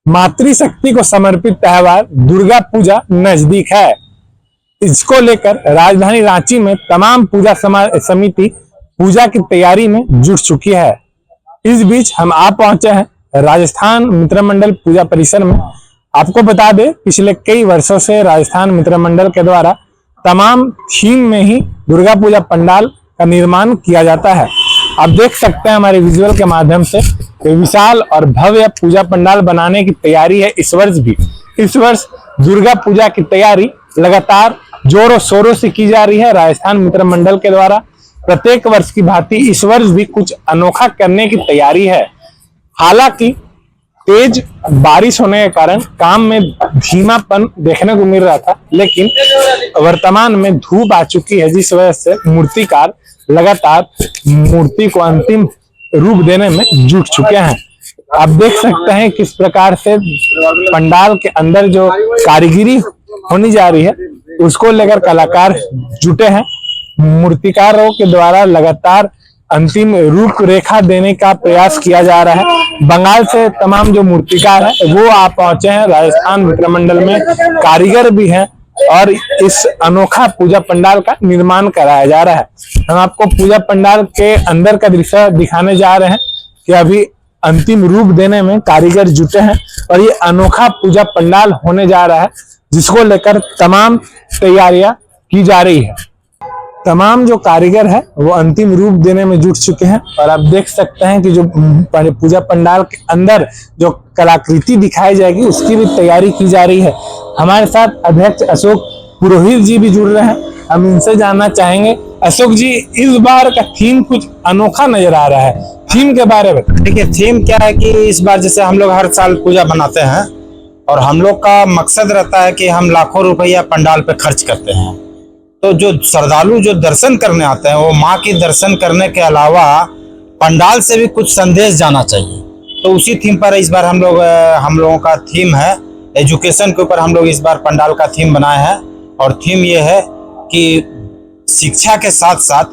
मातृशक्ति को समर्पित त्योहार दुर्गा पूजा नजदीक है। इसको लेकर राजधानी रांची में तमाम पूजा समिति पूजा की तैयारी में जुट चुकी है। इस बीच हम आ पहुंचे हैं राजस्थान मित्र मंडल पूजा परिसर में। आपको बता दें, पिछले कई वर्षों से राजस्थान मित्र मंडल के द्वारा तमाम थीम में ही दुर्गा पूजा पंडाल का निर्माण किया जाता है। आप देख सकते हैं हमारे विजुअल के माध्यम से विशाल और भव्य पूजा पंडाल बनाने की तैयारी है इस वर्ष भी। इस वर्ष दुर्गा पूजा की तैयारी लगातार जोरों शोरों से की जा रही है राजस्थान मित्र मंडल के द्वारा। प्रत्येक वर्ष की भांति इस वर्ष भी कुछ अनोखा करने की तैयारी है। हालांकि तेज बारिश होने के कारण काम में धीमापन देखने को मिल रहा था, लेकिन वर्तमान में धूप आ चुकी है, जिस वजह से मूर्तिकार लगातार मूर्ति को अंतिम रूप देने में जुट चुके हैं। आप देख सकते हैं किस प्रकार से पंडाल के अंदर जो कारीगरी होनी जा रही है उसको लेकर कलाकार जुटे हैं। मूर्तिकारों के द्वारा लगातार अंतिम रूप रेखा देने का प्रयास किया जा रहा है। बंगाल से तमाम जो मूर्तिकार हैं वो आ पहुंचे हैं राजस्थान मित्र मंडल में, कारीगर भी हैं और इस अनोखा पूजा पंडाल का निर्माण कराया जा रहा है। हम आपको पूजा पंडाल के अंदर का दृश्य दिखाने जा रहे हैं कि अभी अंतिम रूप देने में कारीगर जुटे हैं और ये अनोखा पूजा पंडाल होने जा रहा है, जिसको लेकर तमाम तैयारियां की जा रही है। तमाम जो कारीगर है वो अंतिम रूप देने में जुट चुके हैं और आप देख सकते हैं कि जो पूजा पंडाल के अंदर जो कलाकृति दिखाई जाएगी उसकी भी तैयारी की जा रही है। हमारे साथ अध्यक्ष अशोक पुरोहित जी भी जुड़ रहे हैं, हम इनसे जानना चाहेंगे। अशोक जी, इस बार का थीम कुछ अनोखा नजर आ रहा है, थीम के बारे में। देखिए, थीम क्या है कि इस बार जैसे हम लोग हर साल पूजा बनाते हैं और हम लोग का मकसद रहता है कि हम लाखों रुपया पंडाल पे खर्च करते हैं, तो जो श्रद्धालु जो दर्शन करने आते हैं वो माँ की दर्शन करने के अलावा पंडाल से भी कुछ संदेश जाना चाहिए। तो उसी थीम पर इस बार हम लोगों का थीम है एजुकेशन के ऊपर। हम लोग इस बार पंडाल का थीम बनाए हैं और थीम ये है कि शिक्षा के साथ साथ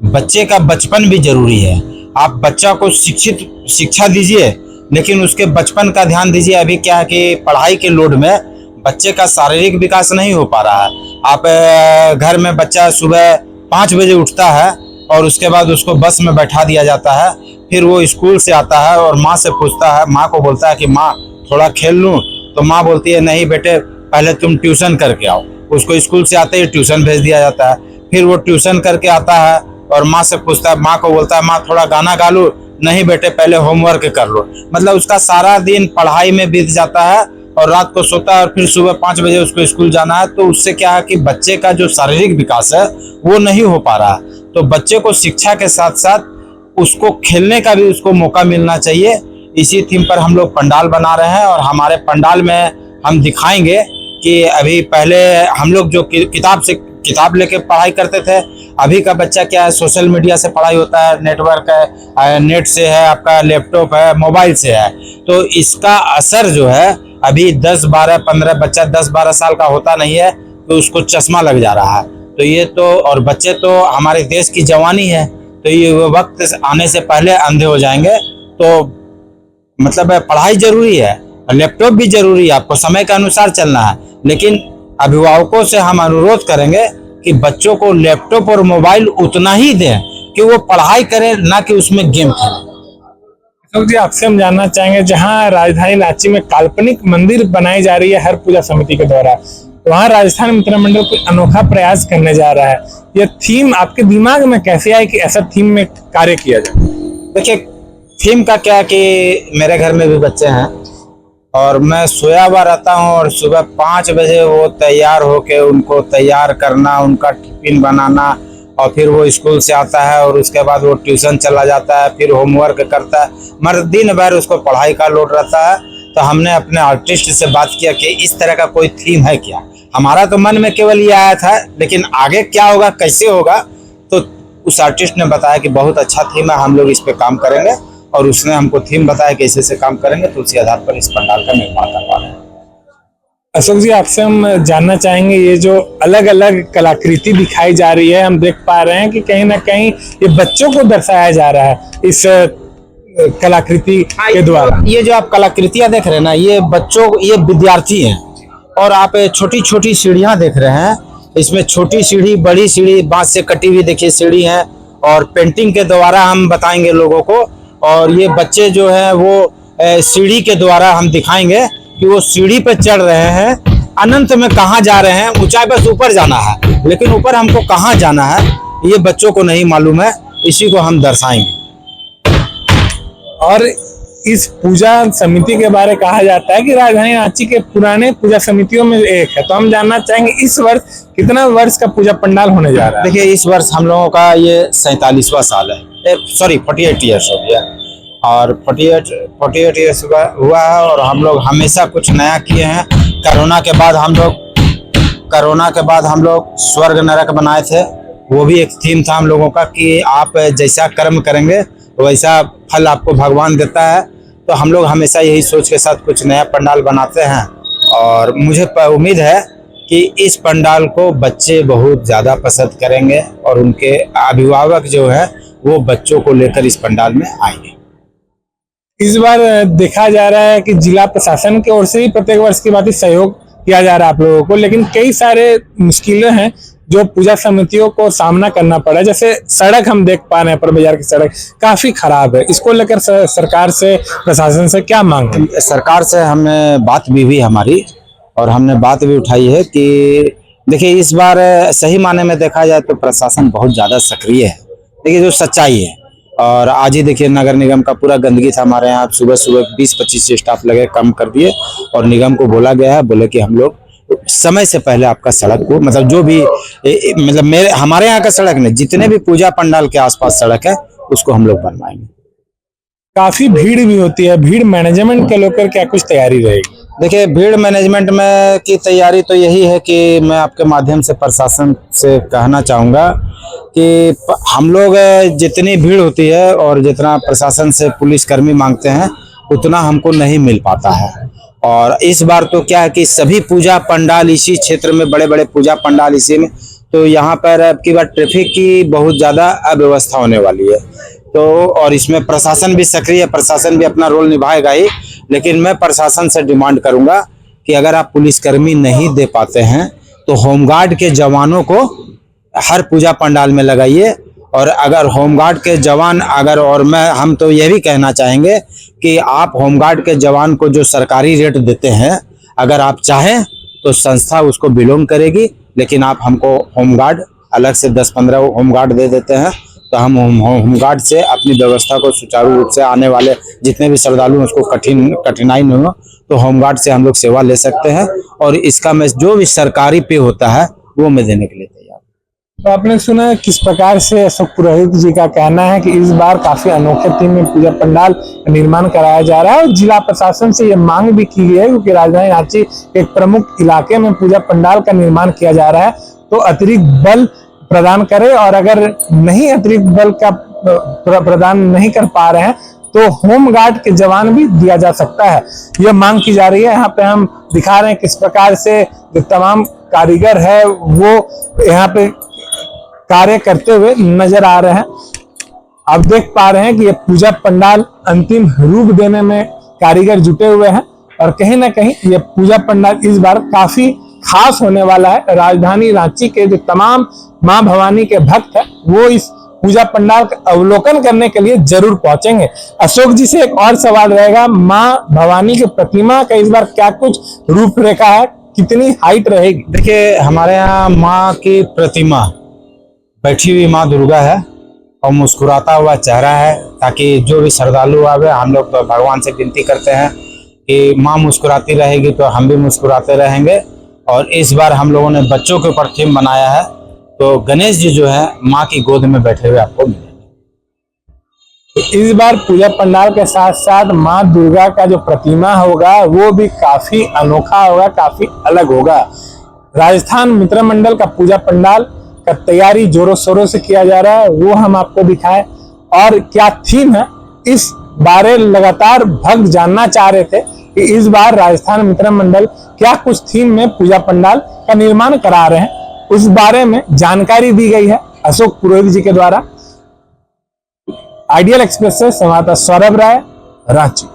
बच्चे का बचपन भी जरूरी है। आप बच्चा को शिक्षा दीजिए, लेकिन उसके बचपन का ध्यान दीजिए। अभी क्या है कि पढ़ाई के लोड में बच्चे का शारीरिक विकास नहीं हो पा रहा है। आप घर में बच्चा सुबह 5 बजे उठता है और उसके बाद उसको बस में बैठा दिया जाता है, फिर वो स्कूल से आता है और माँ से पूछता है, माँ को बोलता है कि माँ थोड़ा खेल लूँ, तो माँ बोलती है नहीं बेटे, पहले तुम ट्यूशन करके आओ। उसको स्कूल से आते ही ट्यूशन भेज दिया जाता है, फिर वो ट्यूशन करके आता है और माँ से पूछता है, माँ को बोलता है माँ थोड़ा गाना गा लूँ, नहीं बेटे पहले होमवर्क कर लो। मतलब उसका सारा दिन पढ़ाई में बीत जाता है और रात को सोता है और फिर सुबह 5 बजे उसको स्कूल जाना है। तो उससे क्या है कि बच्चे का जो शारीरिक विकास है वो नहीं हो पा रहा है। तो बच्चे को शिक्षा के साथ साथ उसको खेलने का भी उसको मौका मिलना चाहिए। इसी थीम पर हम लोग पंडाल बना रहे हैं और हमारे पंडाल में हम दिखाएंगे कि अभी पहले हम लोग जो किताब लेके पढ़ाई करते थे, अभी का बच्चा क्या है सोशल मीडिया से पढ़ाई होता है, नेटवर्क है, नेट से है, आपका लैपटॉप है, मोबाइल से है। तो इसका असर जो है अभी 10, 12, 15 बच्चा 10, 12 साल का होता नहीं है तो उसको चश्मा लग जा रहा है। तो ये तो, और बच्चे तो हमारे देश की जवानी है, तो ये वक्त आने से पहले अंधे हो जाएंगे। तो मतलब पढ़ाई जरूरी है, लैपटॉप भी जरूरी है, आपको समय के अनुसार चलना है, लेकिन अभिभावकों से हम अनुरोध करेंगे कि बच्चों को लैपटॉप और मोबाइल उतना ही दें कि वो पढ़ाई करें, ना कि उसमें गेम खेलें। अशोक जी, आपसे हम जानना चाहेंगे, जहां राजधानी रांची में काल्पनिक मंदिर बनाई जा रही है हर पूजा समिति के द्वारा, वहां राजस्थान मित्र मंडल कुछ अनोखा प्रयास करने जा रहा है। यह थीम आपके दिमाग में कैसे आई कि ऐसा थीम में कार्य किया जाए? देखिए, थीम का क्या है कि मेरे घर में भी बच्चे हैं और मैं सोया हुआ रहता हूँ और सुबह 5 बजे वो तैयार होके उनको तैयार करना, उनका टिफिन बनाना, और फिर वो स्कूल से आता है और उसके बाद वो ट्यूशन चला जाता है, फिर होमवर्क करता है, मगर दिन भर उसको पढ़ाई का लोड रहता है। तो हमने अपने आर्टिस्ट से बात किया कि इस तरह का कोई थीम है क्या। हमारा तो मन में केवल ये आया था, लेकिन आगे क्या होगा, कैसे होगा, तो उस आर्टिस्ट ने बताया कि बहुत अच्छा थीम है, हम लोग इस पे काम करेंगे। और उसने हमको थीम बताया कि ऐसे काम करेंगे, तो उसी आधार पर इस पंडाल का निर्माण करवा रहे हैं। अशोक जी, आपसे हम जानना चाहेंगे, ये जो अलग अलग कलाकृति दिखाई जा रही है, हम देख पा रहे हैं कि कहीं ना कहीं ये बच्चों को दर्शाया जा रहा है इस कलाकृति के द्वारा। ये जो आप कलाकृतियां देख रहे हैं ना, ये बच्चों, ये विद्यार्थी हैं। और आप छोटी छोटी सीढ़ियां देख रहे हैं, इसमें छोटी सीढ़ी, बड़ी सीढ़ी, बांस से कटी हुई देखिए सीढ़ी है। और पेंटिंग के द्वारा हम बताएंगे लोगों को। और ये बच्चे जो है वो सीढ़ी के द्वारा हम दिखाएंगे कि वो सीढ़ी पे चढ़ रहे हैं, अनंत में कहाँ जा रहे हैं। ऊंचाई बस ऊपर जाना है, लेकिन ऊपर हमको कहाँ जाना है ये बच्चों को नहीं मालूम है, इसी को हम दर्शाएंगे। और इस पूजा समिति के बारे कहा जाता है कि राजधानी रांची के पुराने पूजा समितियों में एक है। तो हम जानना चाहेंगे इस वर्ष कितना वर्ष का पूजा पंडाल होने जा रहा है? देखिए, इस वर्ष हम लोगों का ये 47वां साल है, सॉरी 48 ईयर्स हो गया। और 48 ईयर्स हुआ है। और हम लोग हमेशा कुछ नया किए हैं। कोरोना के बाद हम लोग स्वर्ग नरक बनाए थे। वो भी एक थीम था हम लोगों का कि आप जैसा कर्म करेंगे वैसा फल आपको भगवान देता है। तो हम लोग हमेशा यही सोच के साथ कुछ नया पंडाल बनाते हैं। और मुझे उम्मीद है कि इस पंडाल को बच्चे बहुत ज़्यादा पसंद करेंगे और उनके अभिभावक जो है वो बच्चों को लेकर इस पंडाल में आएंगे। इस बार देखा जा रहा है कि जिला प्रशासन की ओर से ही प्रत्येक वर्ष की बात सहयोग किया जा रहा है आप लोगों को, लेकिन कई सारे मुश्किलें हैं जो पूजा समितियों को सामना करना पड़ा। जैसे सड़क हम देख पा रहे हैं, पर बाजार की सड़क काफी खराब है। इसको लेकर सरकार से, प्रशासन से क्या मांग है? सरकार से हमने बात भी हुई हमारी, और हमने बात भी उठाई है कि देखिए, इस बार सही माने में देखा जाए तो प्रशासन बहुत ज्यादा सक्रिय है। देखिए, जो सच्चाई है। और आज ही देखिए, नगर निगम का पूरा गंदगी था हमारे यहाँ। सुबह सुबह 20-25 स्टाफ लगे, कम कर दिए। और निगम को बोला गया है, बोले कि हम लोग समय से पहले आपका सड़क को, मतलब जो भी मतलब हमारे यहाँ का सड़क नहीं, जितने भी पूजा पंडाल के आसपास सड़क है उसको हम लोग बनवाएंगे। काफी भीड़ भी होती है, भीड़ मैनेजमेंट के लेकर क्या कुछ तैयारी रहेगी? देखिए, भीड़ मैनेजमेंट में की तैयारी तो यही है कि मैं आपके माध्यम से प्रशासन से कहना चाहूँगा कि हम लोग जितनी भीड़ होती है और जितना प्रशासन से पुलिसकर्मी मांगते हैं उतना हमको नहीं मिल पाता है। और इस बार तो क्या है कि सभी पूजा पंडाल इसी क्षेत्र में, बड़े बड़े पूजा पंडाल इसी में, तो यहाँ पर अब की बार ट्रैफिक की बहुत ज़्यादा अव्यवस्था होने वाली है। तो और इसमें प्रशासन भी सक्रिय है, प्रशासन भी अपना रोल निभाएगा ही। लेकिन मैं प्रशासन से डिमांड करूंगा कि अगर आप पुलिसकर्मी नहीं दे पाते हैं तो होमगार्ड के जवानों को हर पूजा पंडाल में लगाइए। और अगर होमगार्ड के जवान हम तो ये भी कहना चाहेंगे कि आप होमगार्ड के जवान को जो सरकारी रेट देते हैं, अगर आप चाहें तो संस्था उसको बिलोंग करेगी। लेकिन आप हमको होमगार्ड अलग से 10-15 होमगार्ड दे देते हैं तो हम होमगार्ड से अपनी व्यवस्था को सुचारू रूप से, आने वाले जितने भी श्रद्धालु हैं उसको कठिनाई नहीं हो, तो होमगार्ड से हम लोग सेवा ले सकते हैं। और इसका मैं जो भी सरकारी पे होता है वो मैं देने के लिए तैयार। तो आपने सुना किस प्रकार से अशोक पुरोहित जी का कहना है कि इस बार काफी अनोखे थीम में पूजा पंडाल का निर्माण कराया जा रहा है। और जिला प्रशासन से ये मांग भी की गई है, क्योंकि राजधानी रांची एक प्रमुख इलाके में पूजा पंडाल का निर्माण किया जा रहा है, तो अतिरिक्त बल प्रदान करे। और अगर नहीं अतिरिक्त बल का प्रदान नहीं कर पा रहे हैं तो होमगार्ड के जवान भी दिया जा सकता है, यह मांग की जा रही है। यहाँ पे हम दिखा रहे हैं किस प्रकार से जो तमाम कारीगर है वो यहाँ पे कार्य करते हुए नजर आ रहे हैं। आप देख पा रहे हैं कि ये पूजा पंडाल अंतिम रूप देने में कारीगर जुटे हुए हैं। और कहीं ना कहीं ये पूजा पंडाल इस बार काफी खास होने वाला है। राजधानी रांची के जो तमाम मां भवानी के भक्त हैं वो इस पूजा पंडाल का अवलोकन करने के लिए जरूर पहुंचेंगे। अशोक जी से एक और सवाल रहेगा, मां भवानी की प्रतिमा का इस बार क्या कुछ रूपरेखा है, कितनी हाइट रहेगी? देखिए, हमारे यहाँ माँ की प्रतिमा बैठी हुई माँ दुर्गा है और मुस्कुराता हुआ चेहरा है, ताकि जो भी श्रद्धालु आवे, हम लोग तो भगवान से विनती करते हैं कि माँ मुस्कुराती रहेगी तो हम भी मुस्कुराते रहेंगे। और इस बार हम लोगों ने बच्चों के ऊपर थीम बनाया है, तो गणेश जी जो है माँ की गोद में बैठे हुए आपको मिलेंगे। इस बार पूजा पंडाल के साथ साथ माँ दुर्गा का जो प्रतिमा होगा वो भी काफी अनोखा होगा, काफी अलग होगा। राजस्थान मित्र मंडल का पूजा पंडाल का तैयारी जोरों शोरों से किया जा रहा है, वो हम आपको दिखाएं। और क्या थीम है इस बारे लगातार भक्त जानना चाह रहे थे कि इस बार राजस्थान मित्र मंडल क्या कुछ थीम में पूजा पंडाल का निर्माण करा रहे हैं, उस बारे में जानकारी दी गई है अशोक पुरोहित जी के द्वारा। आइडियल एक्सप्रेस से संवाददाता सौरभ राय, रांची।